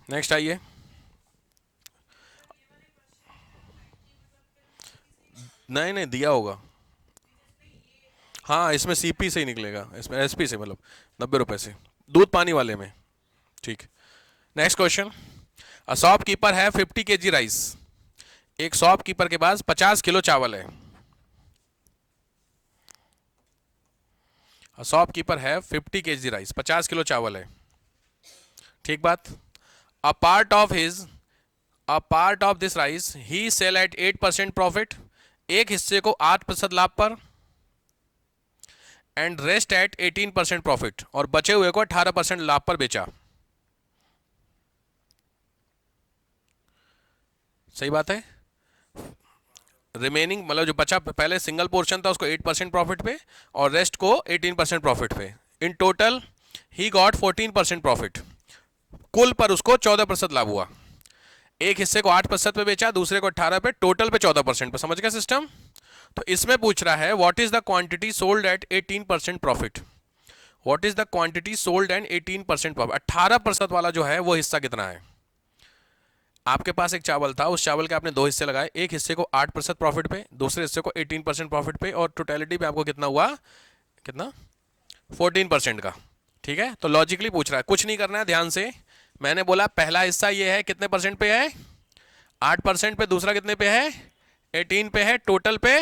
Next आइए। नहीं नहीं दिया होगा। हाँ इसमें सीपी से ही निकलेगा, इसमें एसपी से, मतलब 90 रुपए से, दूध पानी वाले में। ठीक। Next question. अ शॉपकीपर है 50 kg राइस। एक शॉपकीपर के पास 50 किलो चावल है। अ शॉपकीपर है 50 kg राइस, 50 किलो चावल है। ठीक बात। A part of his a part of this rice he sell at 8% profit. एक हिस्से को 8% लाभ पर, एंड रेस्ट एट 18% प्रॉफिट, और बचे हुए को 18% लाभ पर बेचा। सही बात है। रिमेनिंग मतलब जो बचा, पहले सिंगल पोर्शन था उसको 8% प्रॉफिट पे और रेस्ट को 18% प्रॉफिट पे। In total he got 14% profit. कुल पर उसको 14% लाभ हुआ। एक हिस्से को 8% पे बेचा, दूसरे को 18 पे, टोटल पे 14% पे। समझ गया सिस्टम। तो इसमें पूछ रहा है what is the quantity sold at 18% profit. What is the quantity sold and 18% profit. 18% वाला जो है वो हिस्सा कितना है। आपके पास एक चावल था, उस चावल के आपने दो हिस्से लगाए, एक हिस्से को 8% प्रॉफिट पे, दूसरे हिस्से को 18% प्रॉफिट पे, और टोटलिटी पे आपको कितना हुआ, कितना, 14% का। ठीक है। तो लॉजिकली पूछ रहा है, कुछ नहीं करना है, ध्यान से। मैंने बोला पहला हिस्सा ये है, कितने परसेंट पे है, 8% पे, दूसरा कितने पे है, 18 पे है, टोटल पे।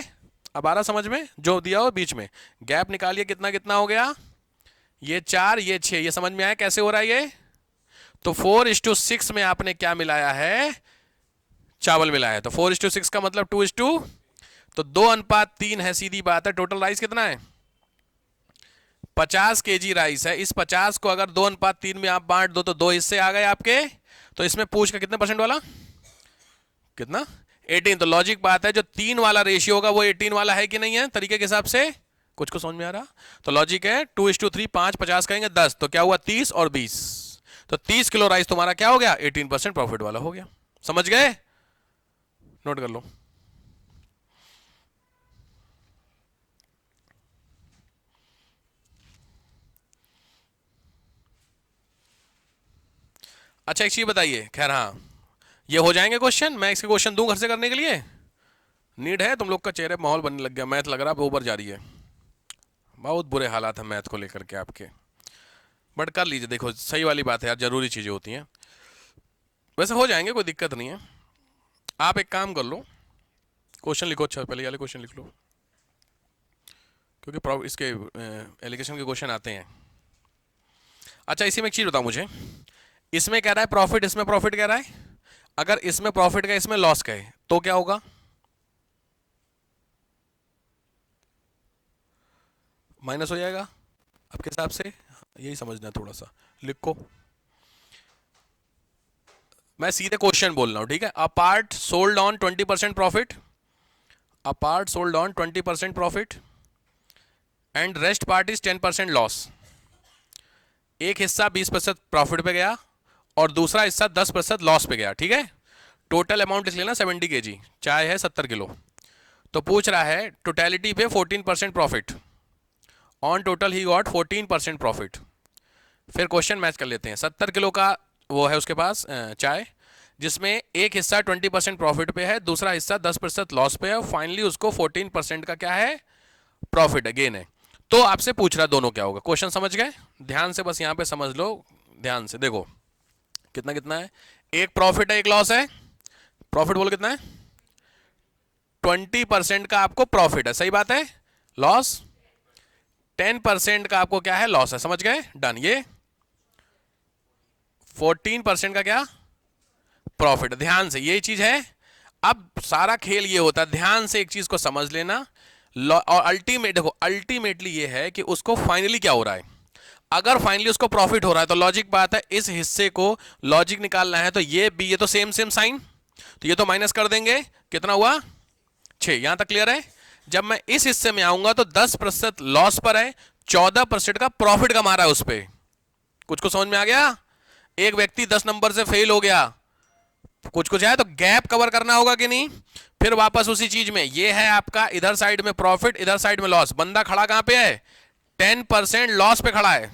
अब आ रहा समझ में, जो दिया हो बीच में गैप निकालिए, कितना कितना हो गया, ये 4 ये 6, ये समझ में आया कैसे हो रहा है ये। तो 4:6 में आपने क्या मिलाया है, चावल मिलाया है। तो 4:6 का मतलब 2:2, तो 2:3 है, सीधी बात है। टोटल राइस कितना है, 50 kg राइस है। इस 50 को अगर 2:3 में आप बांट दो तो दो हिस्से आ गए आपके। तो इसमें पूछ का कितने परसेंट वाला, कितना, 18। तो लॉजिक बात है, जो 3 वाला रेशियो होगा वो 18 वाला है कि नहीं है, तरीके के हिसाब से। कुछ को समझ में आ रहा। तो लॉजिक है 2:3, 5 50 कहेंगे 10, तो क्या हुआ 30 और 20। तो 30 किलो राइस तुम्हारा क्या हो गया, 18% प्रॉफिट वाला हो गया। समझ गए, नोट कर लो। अच्छा एक चीज बताइए, खैर हाँ ये हो जाएंगे क्वेश्चन, मैं इसके क्वेश्चन दूं घर से करने के लिए। नीड है तुम लोग का, चेहरे पे माहौल बनने लग गया, मैथ लग रहा है ऊपर जा रही है। बहुत बुरे हालात हैं मैथ को लेकर के आपके। बट कर लीजिए, देखो सही वाली बात है यार, जरूरी चीज़ें होती हैं। वैसे हो जाएंगे, कोई दिक्कत नहीं है। आप एक काम कर लो, क्वेश्चन लिखो। अच्छा पहले वाले क्वेश्चन लिख लो, क्योंकि इसके एलिगेशन के क्वेश्चन आते हैं। अच्छा इसी में एक चीज़ बताओ मुझे, इसमें कह रहा है प्रॉफिट, इसमें प्रॉफिट कह रहा है। अगर इसमें प्रॉफिट का इसमें लॉस का है तो क्या होगा, माइनस हो जाएगा आपके हिसाब से। यही समझना है थोड़ा सा, लिखो। मैं सीधे क्वेश्चन बोल रहा हूं, ठीक है। A part sold on 20% profit, a part sold on 20% profit, and rest part is 10% loss. एक हिस्सा 20% प्रॉफिट पे गया और दूसरा हिस्सा 10% लॉस पे गया, ठीक है। टोटल अमाउंट लिख लेना 70 kg, चाय है 70 किलो। तो पूछ रहा है टोटलिटी पे 14% profit, on total he got 14% profit. फिर क्वेश्चन मैच कर लेते हैं। 70 किलो का वो है उसके पास चाय, जिसमें एक हिस्सा 20% प्रॉफिट पे है, दूसरा हिस्सा 10% लॉस पे है, फाइनली उसको 14% का क्या है, प्रॉफिट है, गेन है। तो आपसे पूछ रहा दोनों क्या होगा। क्वेश्चन समझ गए, ध्यान से बस यहां पे समझ लो, ध्यान से देखो कितना कितना है। एक प्रॉफिट है एक लॉस है। प्रॉफिट बोलो कितना है, 20% का आपको प्रॉफिट है, सही बात है। लॉस 10% का आपको क्या है, लॉस है। समझ गए, डन। ये 14% का क्या, प्रॉफिट। ध्यान से यही चीज है। अब सारा खेल ये होता है, ध्यान से एक चीज को समझ लेना। और अल्टीमेट देखो, अल्टीमेटली ये है कि उसको फाइनली क्या हो रहा है। अगर फाइनली उसको प्रॉफिट हो रहा है तो लॉजिक बात है, इस हिस्से को लॉजिक निकालना है, तो ये भी, ये तो सेम सेम साइन, तो ये तो माइनस कर देंगे। कितना हुआ, 6। यहां तक क्लियर है। जब मैं इस हिस्से में आऊंगा तो 10% लॉस पर है, 14% का प्रॉफिट कमा रहा है उस पर। कुछ को समझ में आ गया। एक व्यक्ति 10 नंबर से फेल हो गया, कुछ कुछ है, तो गैप कवर करना होगा कि नहीं। फिर वापस उसी चीज में, ये है आपका इधर साइड में प्रॉफिट, इधर साइड में लॉस। बंदा खड़ा कहां पे है, 10% लॉस पे खड़ा है।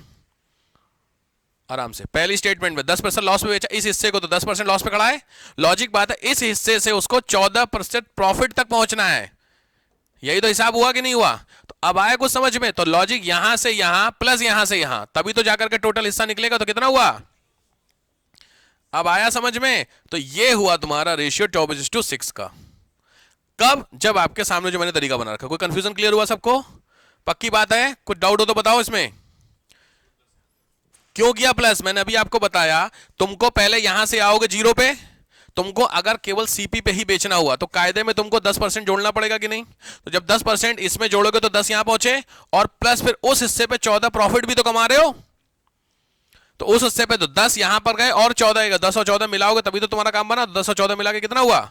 आराम से। पहली स्टेटमेंट में 10% लॉस पे बेचा, इस हिस्से को तो 10% लॉस पे खड़ा है। लॉजिक बात है, इस हिस्से से उसको 14% प्रॉफिट तक पहुंचना है। यही तो हिसाब हुआ कि नहीं हुआ? तो अब आया कुछ समझ में? तो लॉजिक यहां से यहां प्लस यहां से यहां, तभी तो जाकर के टोटल हिस्सा निकलेगा। तो कितना हुआ? अब आया समझ में? तो ये हुआ तुम्हारा रेशियो 24:6 का। कब? जब आपके सामने जो मैंने तरीका बना रखा। कोई कंफ्यूजन क्लियर हुआ सबको? पक्की बात है? कुछ डाउट हो तो बताओ इसमें। क्यों किया प्लस? मैंने अभी आपको बताया, तुमको पहले यहां से आओगे जीरो पे, तुमको अगर केवल सीपी पे ही बेचना हुआ तो कायदे में तुमको 10% जोड़ना पड़ेगा कि नहीं? तो जब 10% इसमें जोड़ोगे तो 10 यहां पहुंचे, और प्लस फिर उस हिस्से पे 14 प्रॉफिट भी तो कमा रहे हो। तो उस हिस्से पे तो 10 यहां पर गए और 14, 10 और 14 मिलाओगे तभी तो तुम्हारा काम बना। 10 और 14 मिला के कितना हुआ?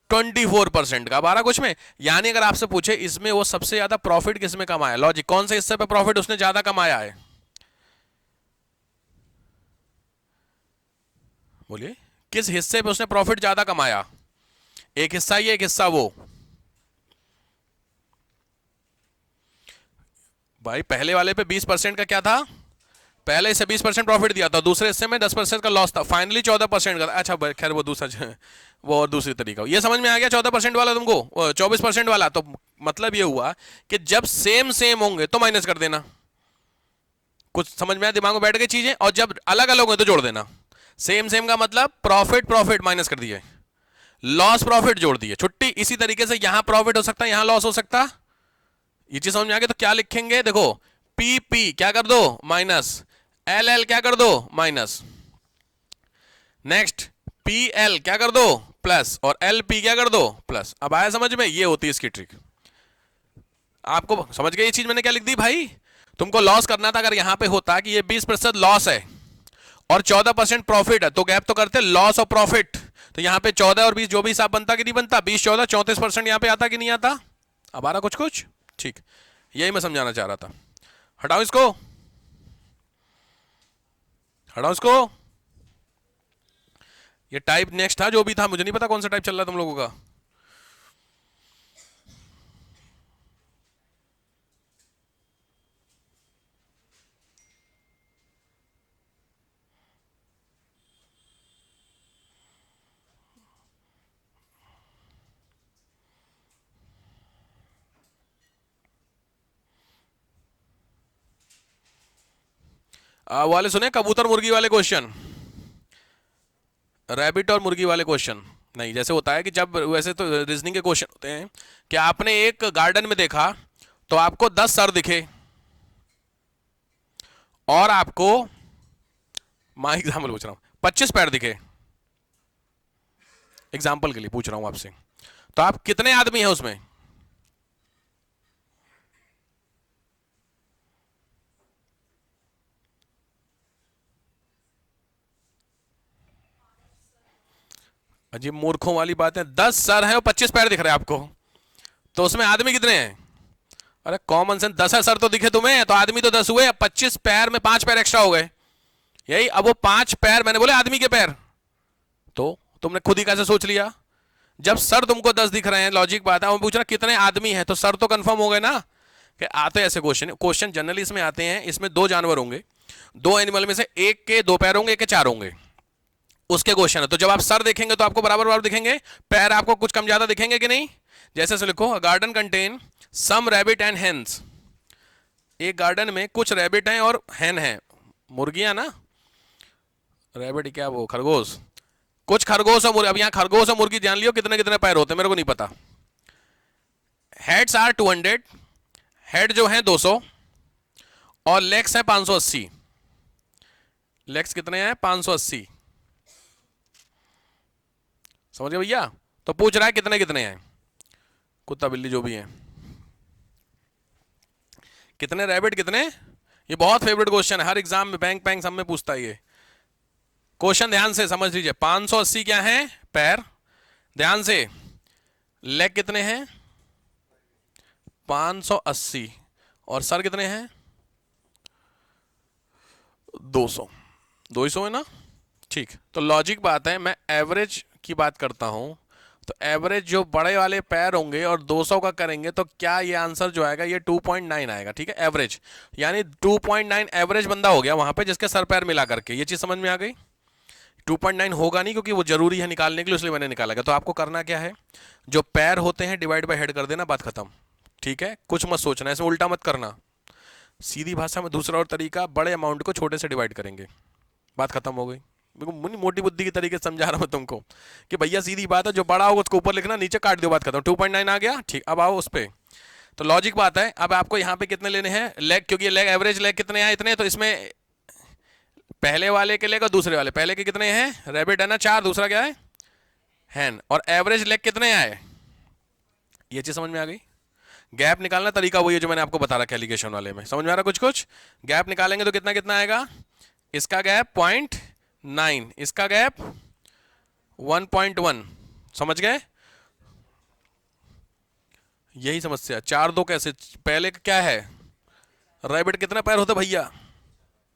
24% का। 12 कुछ में। यानी अगर आपसे पूछे इसमें वो सबसे ज्यादा प्रॉफिट किसमें कमाया, लॉजिक कौन से हिस्से पे प्रॉफिट उसने ज्यादा कमाया है? बोलिए, किस हिस्से पे उसने प्रॉफिट ज्यादा कमाया? एक हिस्सा ये, एक हिस्सा वो। भाई पहले वाले पे 20% का क्या था? पहले इसे 20% प्रॉफिट दिया था, दूसरे हिस्से में 10% का लॉस था, फाइनली 14% का। अच्छा खैर वो दूसरा वो और दूसरी तरीका। ये समझ में आ गया 14% वाला तुमको, 24% वाला? तो मतलब ये हुआ कि जब सेम सेम होंगे तो माइनस कर देना। कुछ समझ में आया? दिमाग में बैठ गई चीजें। और जब अलग अलग होंगे तो जोड़ देना। सेम सेम का मतलब प्रॉफिट प्रॉफिट माइनस कर दिए, लॉस प्रॉफिट जोड़ दिए, छुट्टी। इसी तरीके से यहां प्रॉफिट हो सकता है, यहां लॉस हो सकता। ये चीज समझ में आ गई? तो क्या लिखेंगे देखो, पी पी क्या कर दो माइनस, एल एल क्या कर दो माइनस, नेक्स्ट पी एल क्या कर दो प्लस, और एल पी क्या कर दो प्लस। अब आया समझ में? ये होती है इसकी ट्रिक। आपको समझ गए ये चीज मैंने क्या लिख दी भाई? तुमको लॉस करना था, अगर यहां पे होता कि ये 20% लॉस है और 14% प्रॉफिट है तो गैप तो करते लॉस और प्रॉफिट। तो यहां पे 14 और 20 जो भी हिसाब बनता कि नहीं बनता, 20 14 34% यहां पे आता कि नहीं आता? अब आ रहा कुछ कुछ? ठीक, यही मैं समझाना चाह रहा था। हटाओ इसको, हटाओ इसको। ये टाइप नेक्स्ट था जो भी था, मुझे नहीं पता कौन सा टाइप चल रहा है तुम लोगों का। वाले सुने कबूतर मुर्गी वाले क्वेश्चन, रैबिट और मुर्गी वाले क्वेश्चन? नहीं, जैसे होता है कि जब वैसे तो रीजनिंग के क्वेश्चन होते हैं कि आपने एक गार्डन में देखा तो आपको 10 सर दिखे और आपको, मैं एग्जाम्पल पूछ रहा हूं, 25 पैर दिखे। एग्जाम्पल के लिए पूछ रहा हूं आपसे। तो आप कितने आदमी हैं उसमें? अजीब मूर्खों वाली बात है। 10 सर हैं और 25 पैर दिख रहे हैं आपको, तो उसमें आदमी कितने हैं? अरे कॉमन सेंस, 10 सर तो दिखे तुम्हें तो आदमी तो 10 हुए। 25 पैर में 5 पैर एक्स्ट्रा हो गए, यही। अब वो 5 पैर मैंने बोले आदमी के पैर, तो तुमने खुद ही कैसे सोच लिया? जब सर तुमको 10 दिख रहे हैं, लॉजिक बात है, वो पूछ रहा कितने आदमी हैं, तो सर तो कंफर्म हो गए ना। कि आते ऐसे क्वेश्चन, क्वेश्चन जनरली इसमें आते हैं, इसमें 2 जानवर होंगे, 2 एनिमल में से एक के 2 पैर होंगे, एक के 4 होंगे, उसके क्वेश्चन है। तो जब आप सर देखेंगे तो आपको बराबर बराबर दिखेंगे, पैर आपको कुछ कम ज्यादा दिखेंगे कि नहीं? जैसे से लिखो, garden contain some rabbit and hens. एक गार्डन में कुछ रैबिट हैं और हैन हैं, मुर्गियां ना। रैबिट क्या वो खरगोश, कुछ खरगोश और मुर्गी। अब यहां खरगोश और मुर्गी जान लियो कितने कितने पैर होते हैं, मेरे को नहीं पता। हेड्स आर 200, हेड जो है 200 और लेग्स है 580। लेग्स कितने हैं? 580। समझ गए भैया? तो पूछ रहा है कितने कितने हैं, कुत्ता बिल्ली जो भी है, कितने रैबिट कितने। ये बहुत फेवरेट क्वेश्चन है, हर एग्जाम में बैंक बैंक सब में पूछता है ये क्वेश्चन। ध्यान से समझ लीजिए। 580 क्या है? पैर। ध्यान से, लेग कितने हैं? 580। और सर कितने हैं? 200। 200 है ना? ठीक। तो लॉजिक बात है, मैं एवरेज की बात करता हूं तो एवरेज जो बड़े वाले पैर होंगे और 200 का करेंगे तो क्या ये आंसर जो आएगा ये 2.9 आएगा, ठीक है, एवरेज, यानी 2.9 एवरेज बंदा हो गया वहां पे जिसके सर पैर मिला करके। ये चीज समझ में आ गई। 2.9 होगा नहीं क्योंकि वो जरूरी है निकालने के लिए, इसलिए मैंने निकाला गया। तो आपको करना क्या है, जो पैर होते हैं डिवाइड बाय हेड कर देना, बात खत्म, ठीक है, कुछ मत सोचना, इसमें उल्टा मत करना। सीधी भाषा में दूसरा और तरीका, बड़े अमाउंट को छोटे से डिवाइड करेंगे, बात खत्म हो गई। बिल्कुल मोटी बुद्धि की तरीके से समझा रहा हूं तुमको कि भैया सीधी बात है, जो बड़ा होगा उसको ऊपर लिखना, नीचे काट दो, बात खत्म। 2.9 आ गया, ठीक। अब आओ उस पर, तो लॉजिक बात है। अब आपको यहाँ पे कितने लेने हैं लेग, क्योंकि लेग एवरेज लेग कितने हैं इतने, तो इसमें पहले वाले के लेग और दूसरे वाले, पहले के कितने हैं, रैबिट है ना 4, दूसरा क्या है, हैन, और एवरेज लेग कितने आए, ये चीज समझ में आ गई। गैप निकालना तरीका वही है जो मैंने आपको बता रखा है एलिगेशन वाले में, समझ में आ रहा कुछ कुछ। गैप निकालेंगे तो कितना कितना आएगा, इसका गैप 0.9, इसका गैप 1.1, समझ गए, यही समस्या। 4 2 कैसे, पहले का क्या है, रैबिट कितने पैर होते भैया,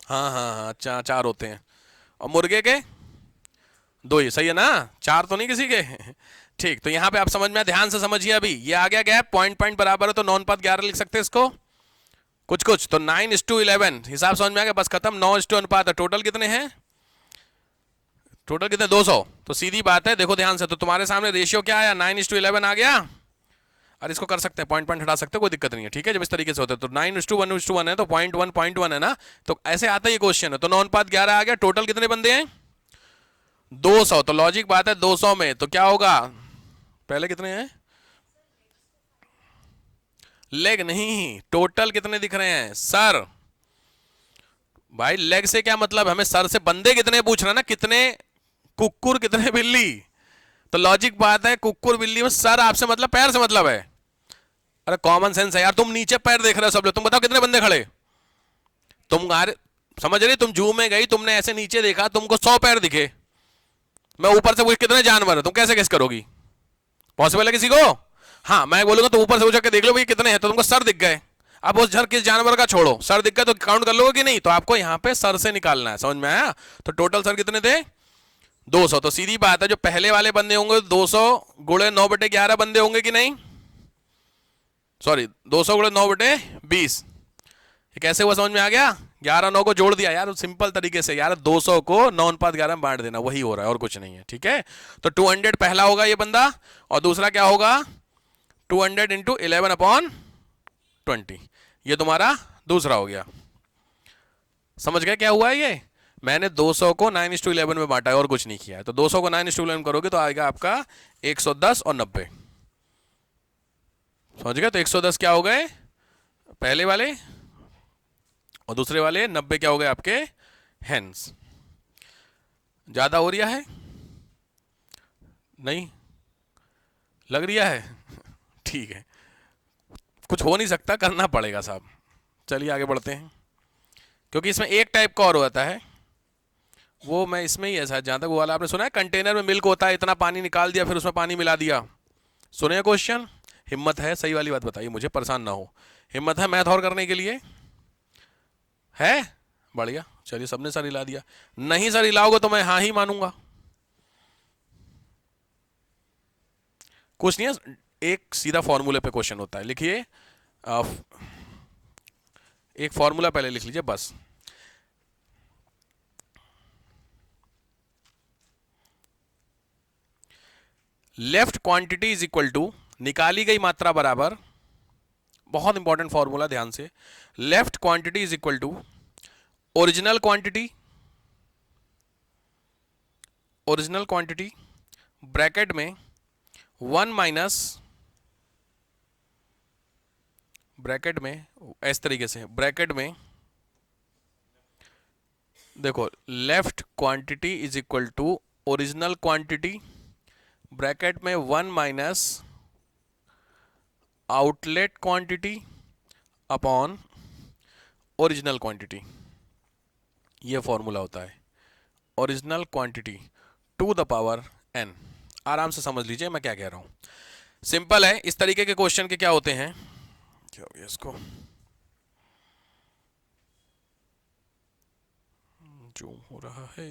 हाँ हाँ हाँ, 4 होते हैं, और मुर्गे के 2 ही, सही है ना, 4 तो नहीं किसी के ठीक। तो यहां पे आप समझ में, ध्यान से समझिए, अभी ये आ गया गैप, पॉइंट पॉइंट बराबर है तो 9:11 लिख सकते हैं इसको, कुछ कुछ तो 9:11 हिसाब समझ में आ गया, बस खत्म। 9:1 अनुपात है, टोटल कितने हैं, टोटल कितने 200, तो सीधी बात है, देखो ध्यान से, तो तुम्हारे सामने रेशियो क्या आया, 9:11 आ गया। और इसको कर सकते हैं, पॉइंट पॉइंट हटा सकते हैं, कोई दिक्कत नहीं है, ठीक है, जब इस तरीके से होता है तो 9:1 है तो 0.1 है ना, तो ऐसे आता है ये क्वेश्चन है। तो 9:11 आ गया, टोटल कितने बंदे हैं 200, तो लॉजिक बात है 200 में तो क्या होगा, पहले कितने हैं, लेग नहीं, टोटल कितने दिख रहे हैं, सर। भाई लेग से क्या मतलब, हमें सर से बंदे कितने पूछ रहा ना, कितने कुकुर कितने बिल्ली, तो लॉजिक बात है कुकुर बिल्ली में सर आपसे मतलब पैर से मतलब है। अरे कॉमन सेंस है यार, तुम नीचे पैर देख रहे हो सब लोग, तुम बताओ कितने बंदे खड़े, तुम समझ रहे, तुम जू में गई, तुमने ऐसे नीचे देखा, तुमको 100 पैर दिखे, मैं ऊपर से पूछ कितने जानवर है, तुम कैसे गेस करोगी, पॉसिबल है किसी को। हाँ मैं बोलूंगा तो ऊपर से पूछ के देख लो भाई कितने हैं, तो तुमको सर दिख गए, अब उस झर किस जानवर का छोड़ो, सर दिख गए तो काउंट कर लोगे कि नहीं, तो आपको यहां पे सर से निकालना है, समझ में आया। तो टोटल सर कितने थे 200, तो सीधी बात है जो पहले वाले बंदे होंगे 200 गुणे 9/11 बंदे होंगे कि नहीं, सॉरी 200 गुणे 9/20, ये कैसे हुआ समझ में आ गया, 11 9 को जोड़ दिया यार सिंपल तरीके से यार, 200 को 9:11 में बांट देना, वही हो रहा है और कुछ नहीं है, ठीक है। तो 200 पहला होगा ये बंदा, और दूसरा क्या होगा 200 इंटू 11/20, ये तुम्हारा दूसरा हो गया। समझ गए क्या हुआ है ये, मैंने 200 को 9:11 में बांटा है और कुछ नहीं किया है। तो 200 को 9:11 करोगे तो आएगा आपका 110 और 90, समझ गए। तो 110 क्या हो गए पहले वाले, और दूसरे वाले 90 क्या हो गए आपके हेन्स। ज्यादा हो रहा है, नहीं लग रहा है ठीक है, कुछ हो नहीं सकता, करना पड़ेगा साहब। चलिए आगे बढ़ते हैं, क्योंकि इसमें एक टाइप का और होता है, वो मैं इसमें ही ऐसा, जहां तक वो वाला आपने सुना है, कंटेनर में मिल्क होता है, इतना पानी निकाल दिया फिर उसमें पानी मिला दिया, सुने क्वेश्चन, हिम्मत है सही वाली बात बताइए मुझे, परेशान ना हो, हिम्मत है मैथ और करने के लिए है, बढ़िया, चलिए सबने सर हिला दिया, नहीं सर हिलाओगे तो मैं हाँ ही मानूंगा, कुछ नहीं है, एक सीधा फॉर्मूले पे क्वेश्चन होता है, लिखिए एक फॉर्मूला पहले लिख लीजिए बस, left quantity is equal to, निकाली गई मात्रा बराबर, बहुत इंपॉर्टेंट फॉर्मूला ध्यान से, left quantity is equal to original quantity, original quantity bracket में 1 माइनस, ब्रैकेट में इस तरीके से, ब्रैकेट में देखो left quantity is equal to original quantity bracket में 1 minus outlet quantity upon original quantity, ये फॉर्मूला होता है, original quantity to the power n। आराम से समझ लीजिए मैं क्या कह रहा हूं, सिंपल है। इस तरीके के क्वेश्चन के क्या होते हैं, क्या हो गया इसको, जो हो रहा है,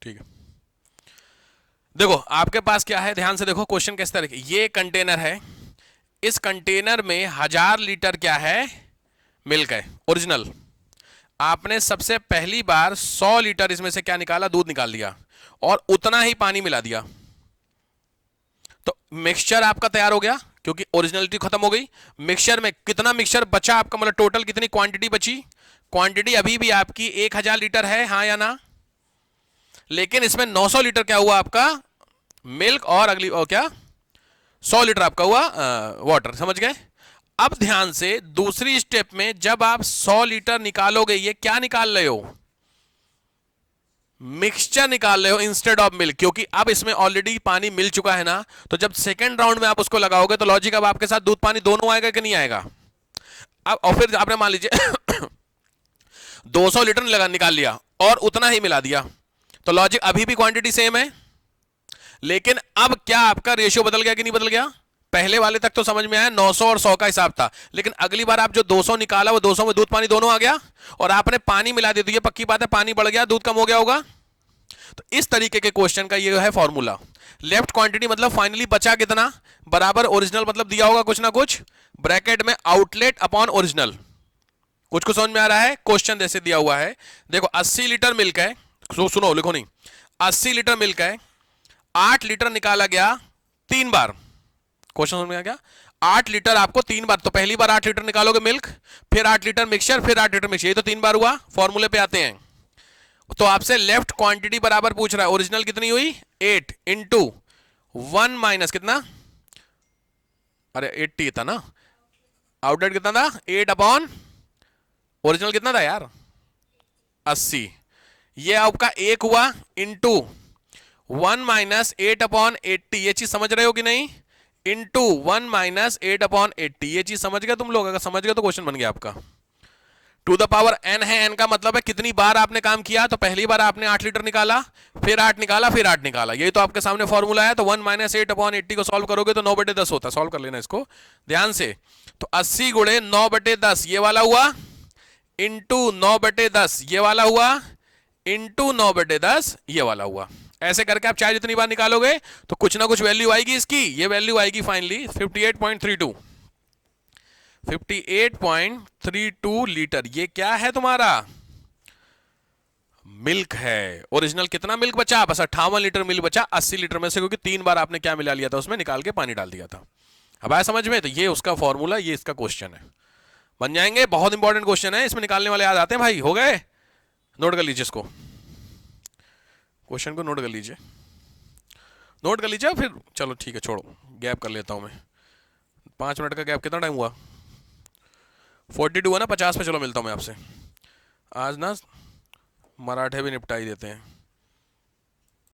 ठीक है, देखो आपके पास क्या है, ध्यान से देखो क्वेश्चन किस तरह, ये कंटेनर है, इस कंटेनर में 1000 लीटर क्या है, मिल्क है ओरिजिनल। आपने सबसे पहली बार 100 लीटर इसमें से क्या निकाला, दूध निकाल दिया, और उतना ही पानी मिला दिया, तो मिक्सचर आपका तैयार हो गया, क्योंकि ओरिजिनलिटी खत्म हो गई। मिक्सचर में कितना मिक्सचर बचा आपका, मतलब टोटल कितनी क्वांटिटी बची, क्वांटिटी अभी भी आपकी 1000 लीटर है, हाँ या ना, लेकिन इसमें 900 लीटर क्या हुआ आपका, मिल्क, और अगली और क्या 100 लीटर आपका हुआ वाटर, समझ गए। अब ध्यान से दूसरी स्टेप में जब आप 100 लीटर निकालोगे, ये क्या निकाल रहे हो, मिक्सचर निकाल रहे हो इंस्टेड ऑफ मिल्क, क्योंकि अब इसमें ऑलरेडी पानी मिल चुका है ना, तो जब सेकंड राउंड में आप उसको लगाओगे तो लॉजिक अब आपके साथ दूध पानी दोनों आएगा कि नहीं आएगा। अब और फिर आपने मान लीजिए 200 लीटर निकाल लिया और उतना ही मिला दिया, तो लॉजिक अभी भी क्वांटिटी सेम है, लेकिन अब क्या आपका रेशियो बदल गया कि नहीं बदल गया। पहले वाले तक तो समझ में आया 900 और 100 का हिसाब था, लेकिन अगली बार आप जो 200 निकाला वो 200 में दूध पानी दोनों आ गया, और आपने पानी मिला दिया, तो ये पक्की बात है पानी बढ़ गया, दूध कम हो गया होगा। तो इस तरीके के क्वेश्चन का ये है फॉर्मूला। लेफ्ट क्वांटिटी मतलब फाइनली बचा कितना, बराबर ओरिजिनल, मतलब दिया होगा कुछ ना कुछ, ब्रैकेट में आउटलेट अपॉन ओरिजिनल। कुछ को समझ में आ रहा है, क्वेश्चन जैसे दिया हुआ है, देखो 80 लीटर मिल्क है, सुनो लिखो नहीं, 80 लीटर मिल्क है, 8 लीटर निकाला गया 3 बार, क्वेश्चन समझ में आ गया, 8 लीटर आपको 3 बार, तो पहली बार 8 लीटर निकालोगे मिल्क, फिर 8 लीटर मिक्सचर, फिर 8 लीटर मिक्सचर, ये तो 3 बार हुआ। फॉर्मूले पे आते हैं, तो आपसे लेफ्ट क्वांटिटी बराबर पूछ रहा है, ओरिजिनल कितनी हुई 8 इंटू 1 माइनस कितना, अरे 80 था ना, आउटलेट कितना था 8 अपॉन ओरिजिनल कितना था यार 80, ये आपका 1 हुआ, इंटू 1 माइनस 8 अपॉन 80, ये चीज समझ रहे हो कि नहीं, इंटू 1 माइनस 8 अपॉन 80, ये चीज समझ गए तुम लोग, अगर समझ गए तो क्वेश्चन बन गया आपका। टू द पावर n है, n का मतलब है कितनी बार आपने काम किया, तो पहली बार आपने 8 लीटर निकाला, फिर 8 निकाला, फिर 8 निकाला, यही तो आपके सामने फॉर्मूला है। तो 1 माइनस 8 अपॉन 80 को सॉल्व करोगे तो 9/10 होता है, सॉल्व कर लेना इसको ध्यान से। तो 80 गुणे 9/10 ये वाला हुआ, इंटू 9/10 ये वाला हुआ, इंटू 9/10 ये वाला हुआ। ऐसे करके आप चाहे जितनी बार निकालोगे तो कुछ ना कुछ वैल्यू आएगी इसकी, ये वैल्यू आएगी फाइनली 58.32, 58.32 लीटर। ये क्या है तुम्हारा मिल्क है ओरिजिनल। कितना मिल्क बचा, बस 58 लीटर मिल्क बचा 80 लीटर में से, क्योंकि 3 बार आपने क्या मिला लिया था उसमें, निकाल के पानी डाल दिया था। अब आया समझ में, तो ये उसका फॉर्मूला, ये इसका क्वेश्चन है, बन जाएंगे। बहुत इंपॉर्टेंट क्वेश्चन है, इसमें निकालने वाले याद आते हैं भाई, हो गए, नोट कर लीजिए इसको, क्वेश्चन को नोट कर लीजिए, नोट कर लीजिए, फिर चलो ठीक है छोड़ो, गैप कर लेता हूं मैं, 5 मिनट का गैप, कितना टाइम हुआ 42 है ना, 50 पे चलो मिलता हूं मैं आपसे। आज ना मराठे भी निपटा ही देते हैं।